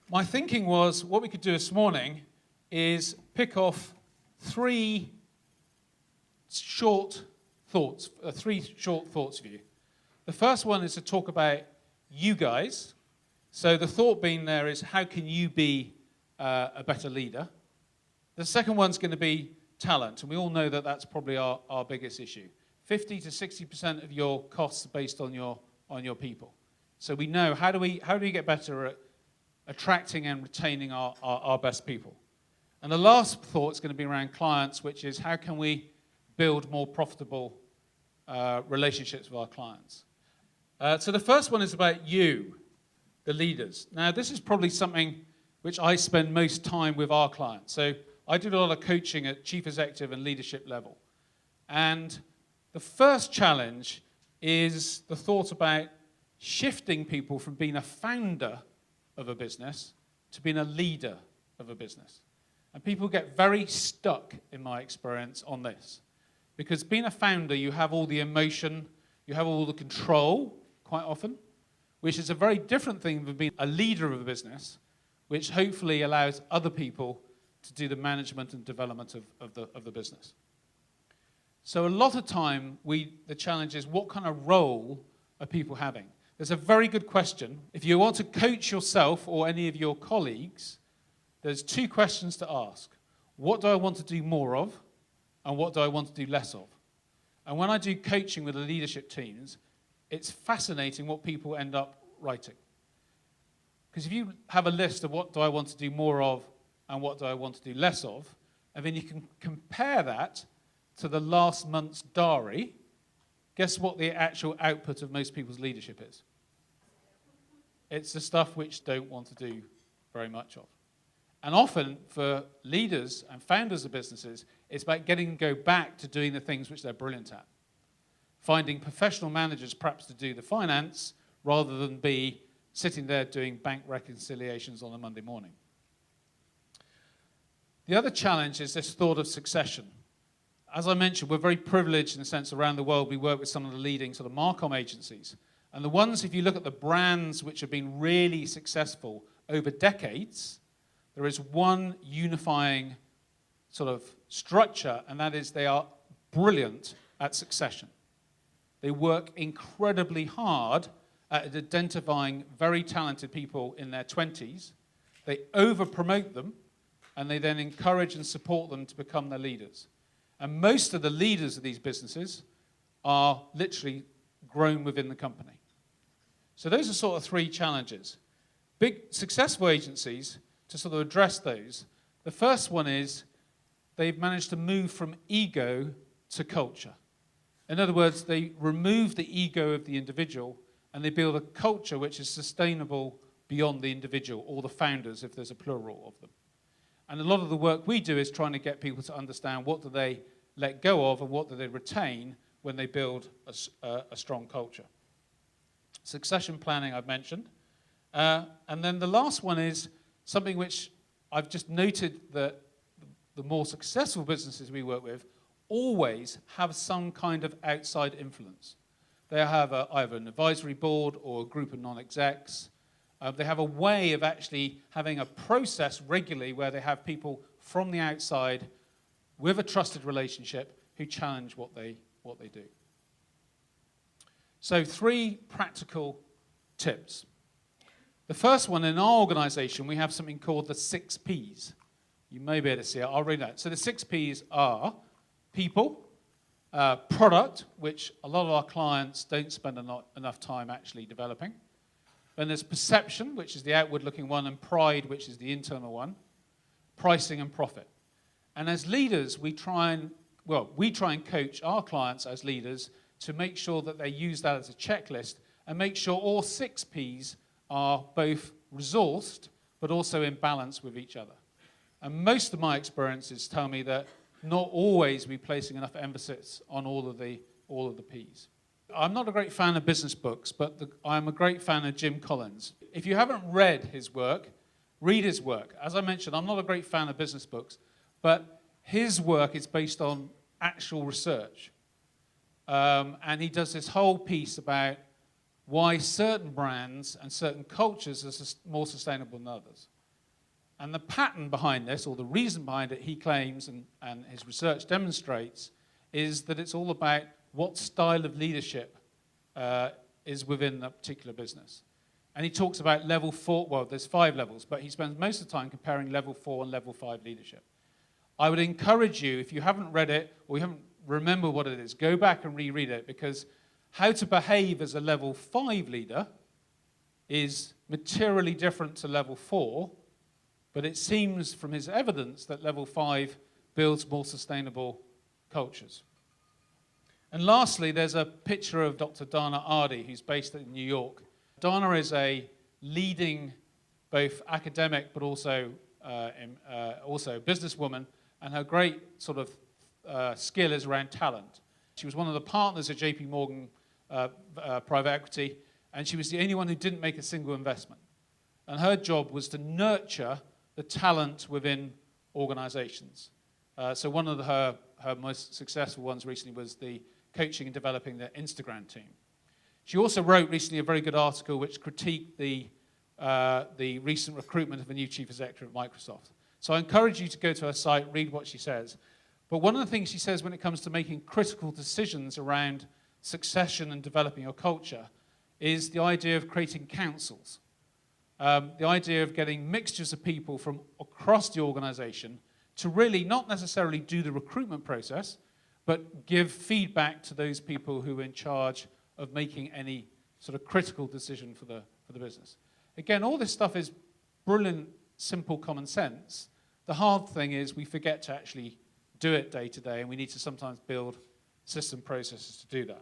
My thinking was what we could do this morning is pick off three short thoughts for you. The first one is to talk about you guys. So the thought being there is, how can you be a better leader? The second one's going to be talent, and we all know that that's probably our biggest issue. 50 to 60% of your costs are based on your people. So we know, how do we get better at attracting and retaining our best people? And the last thought is going to be around clients, which is how can we build more profitable relationships with our clients. So the first one is about you, the leaders. Now, this is probably something which I spend most time with our clients. So I do a lot of coaching at chief executive and leadership level. And the first challenge is the thought about shifting people from being a founder of a business to being a leader of a business. And people get very stuck, in my experience, on this. Because being a founder, you have all the emotion, you have all the control, quite often, which is a very different thing than being a leader of a business, which hopefully allows other people to do the management and development of the business. So a lot of time, the challenge is, what kind of role are people having? There's a very good question. If you want to coach yourself or any of your colleagues, there's two questions to ask. What do I want to do more of? And what do I want to do less of? And when I do coaching with the leadership teams, it's fascinating what people end up writing. Because if you have a list of what do I want to do more of and what do I want to do less of, and then you can compare that to the last month's diary, guess what the actual output of most people's leadership is? It's the stuff which don't want to do very much of. And often, for leaders and founders of businesses, it's about go back to doing the things which they're brilliant at. Finding professional managers perhaps to do the finance, rather than be sitting there doing bank reconciliations on a Monday morning. The other challenge is this thought of succession. As I mentioned, we're very privileged in a sense around the world. We work with some of the leading sort of Marcom agencies. And the ones, if you look at the brands which have been really successful over decades, there is one unifying sort of structure, and that is they are brilliant at succession. They work incredibly hard at identifying very talented people in their 20s. They over-promote them, and they then encourage and support them to become their leaders. And most of the leaders of these businesses are literally grown within the company. So those are sort of three challenges. Big successful agencies, to sort of address those, the first one is they've managed to move from ego to culture. In other words, they remove the ego of the individual and they build a culture which is sustainable beyond the individual, or the founders, if there's a plural of them. And a lot of the work we do is trying to get people to understand what do they let go of and what do they retain when they build a strong culture. Succession planning, I've mentioned. And then the last one is something which I've just noted that the more successful businesses we work with always have some kind of outside influence. They have either an advisory board or a group of non-execs. They have a way of actually having a process regularly where they have people from the outside with a trusted relationship who challenge what they do. So 3 practical tips. The first one, in our organization, we have something called the 6 Ps. You may be able to see it. I'll read that. So the 6 Ps are people, product, which a lot of our clients don't spend enough time actually developing. Then there's perception, which is the outward-looking one, and pride, which is the internal one. Pricing and profit. And as leaders, we try and coach our clients as leaders to make sure that they use that as a checklist and make sure all 6 Ps are both resourced but also in balance with each other. And most of my experiences tell me that not always we're placing enough emphasis on all of the Ps. I'm not a great fan of business books, but I'm a great fan of Jim Collins. If you haven't read his work, read his work. As I mentioned, I'm not a great fan of business books, but his work is based on actual research. And he does this whole piece about why certain brands and certain cultures are more sustainable than others. And the pattern behind this, or the reason behind it, he claims, and his research demonstrates, is that it's all about what style of leadership is within that particular business. And he talks about level 4, well, there's 5 levels, but he spends most of the time comparing level 4 and level 5 leadership. I would encourage you, if you haven't read it, or you haven't remembered what it is, go back and reread it, because how to behave as a level 5 leader is materially different to level 4, but it seems from his evidence that level 5 builds more sustainable cultures. And lastly, there's a picture of Dr. Donna Rd, who's based in New York. Donna is a leading both academic but also businesswoman, and her great sort of skill is around talent. She was one of the partners at JP Morgan Private Equity, and she was the only one who didn't make a single investment. And her job was to nurture the talent within organizations. So one of her most successful ones recently was the coaching and developing the Instagram team. She also wrote recently a very good article which critiqued the recent recruitment of a new chief executive at Microsoft. So I encourage you to go to her site, read what she says. But one of the things she says when it comes to making critical decisions around succession and developing your culture is the idea of creating councils. The idea of getting mixtures of people from across the organization to really not necessarily do the recruitment process, but give feedback to those people who are in charge of making any sort of critical decision for the business. Again, all this stuff is brilliant, simple common sense. The hard thing is we forget to actually do it day to day, and we need to sometimes build system processes to do that.